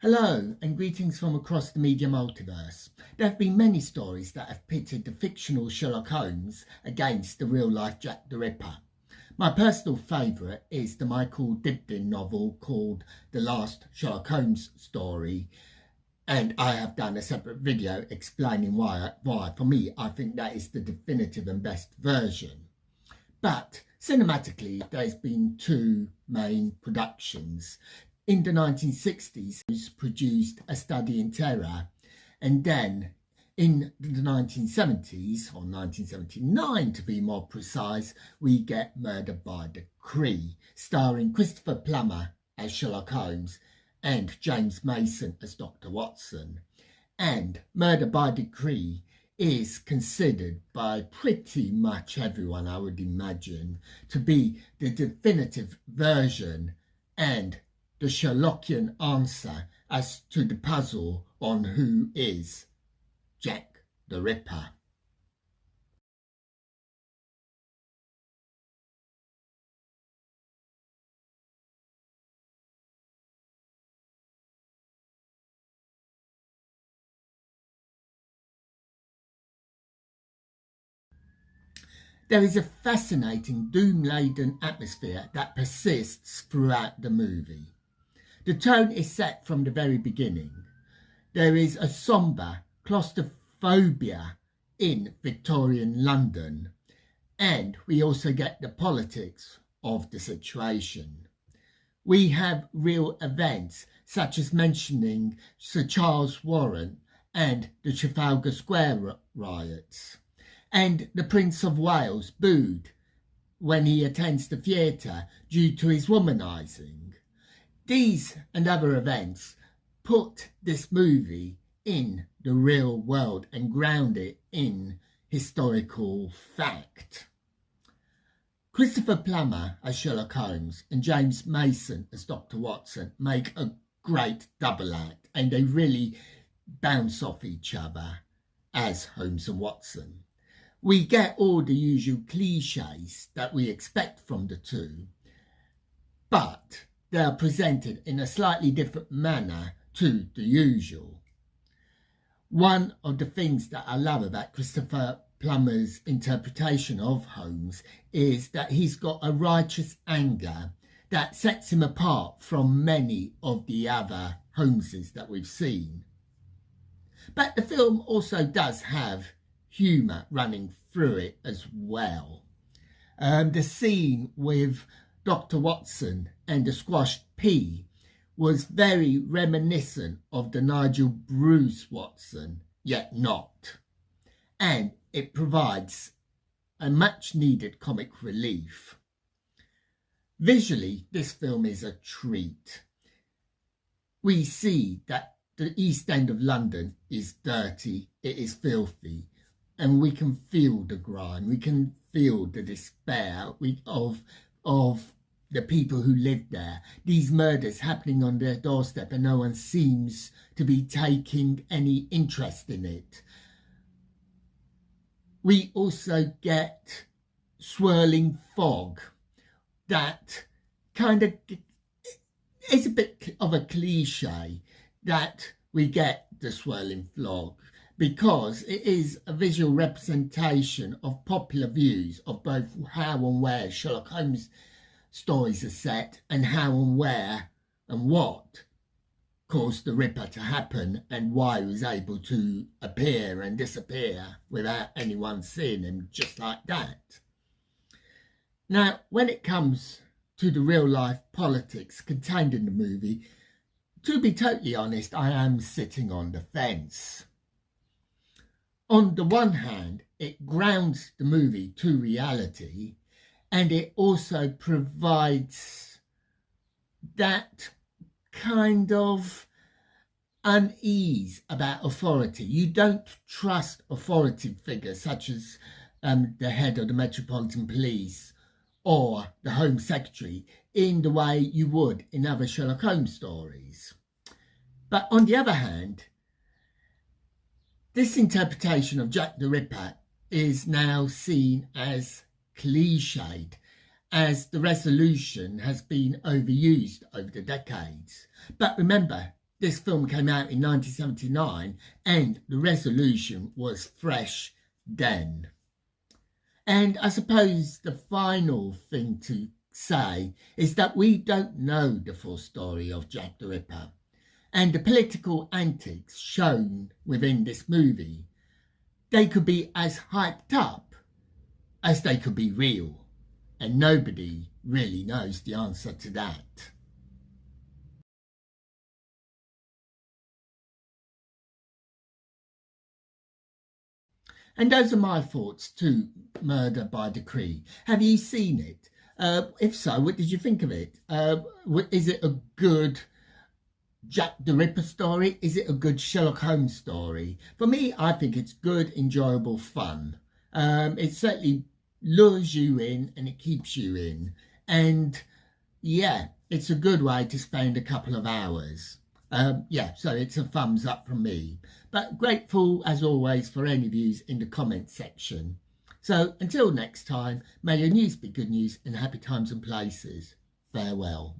Hello and greetings from across the media multiverse. There have been many stories that have pitted the fictional Sherlock Holmes against the real-life Jack the Ripper. My personal favourite is the Michael Dibdin novel called The Last Sherlock Holmes Story, and I have done a separate video explaining why for me I think that is the definitive and best version. But cinematically there's been two main productions. In the 1960s, it was produced A Study in Terror, and then in the 1970s, or 1979 to be more precise, we get Murder by Decree, starring Christopher Plummer as Sherlock Holmes and James Mason as Dr. Watson. And Murder by Decree is considered by pretty much everyone, I would imagine, to be the definitive version and the Sherlockian answer as to the puzzle on who is Jack the Ripper. There is a fascinating doom-laden atmosphere that persists throughout the movie. The tone is set from the very beginning. There is a sombre claustrophobia in Victorian London, and we also get the politics of the situation. We have real events such as mentioning Sir Charles Warren and the Trafalgar Square riots, and the Prince of Wales booed when he attends the theatre due to his womanising. These and other events put this movie in the real world and ground it in historical fact. Christopher Plummer as Sherlock Holmes and James Mason as Dr. Watson make a great double act, and they really bounce off each other as Holmes and Watson. We get all the usual clichés that we expect from the two, but they are presented in a slightly different manner to the usual. One of the things that I love about Christopher Plummer's interpretation of Holmes is that he's got a righteous anger that sets him apart from many of the other Holmeses that we've seen. But the film also does have humour running through it as well. The scene with Dr. Watson and the squashed pea was very reminiscent of the Nigel Bruce Watson, yet not. And it provides a much needed comic relief. Visually, this film is a treat. We see that the East End of London is dirty, it is filthy, and we can feel the grime, we can feel the despair of the people who live there. These murders happening on their doorstep and no one seems to be taking any interest in it. We also get swirling fog that kind of is a bit of a cliche that we get the swirling fog, because it is a visual representation of popular views of both how and where Sherlock Holmes stories are set and how and where and what caused the Ripper to happen and why he was able to appear and disappear without anyone seeing him just like that. Now, when it comes to the real life politics contained in the movie, to be totally honest, I am sitting on the fence. On the one hand, it grounds the movie to reality, and it also provides that kind of unease about authority. You don't trust authority figures such as the head of the Metropolitan Police or the Home Secretary in the way you would in other Sherlock Holmes stories. But on the other hand, this interpretation of Jack the Ripper is now seen as cliched, as the resolution has been overused over the decades. But remember, this film came out in 1979 and the resolution was fresh then. And I suppose the final thing to say is that we don't know the full story of Jack the Ripper, and the political antics shown within this movie, they could be as hyped up as they could be real, and nobody really knows the answer to that. And those are my thoughts to Murder by Decree. Have you seen it? If so, what did you think of it? Is it a good Jack the Ripper story? Is it a good Sherlock Holmes story? For me, I think it's good, enjoyable fun. It certainly lures you in and it keeps you in. And yeah, it's a good way to spend a couple of hours. So it's a thumbs up from me. But grateful, as always, for any views in the comments section. So until next time, may your news be good news and happy times and places. Farewell.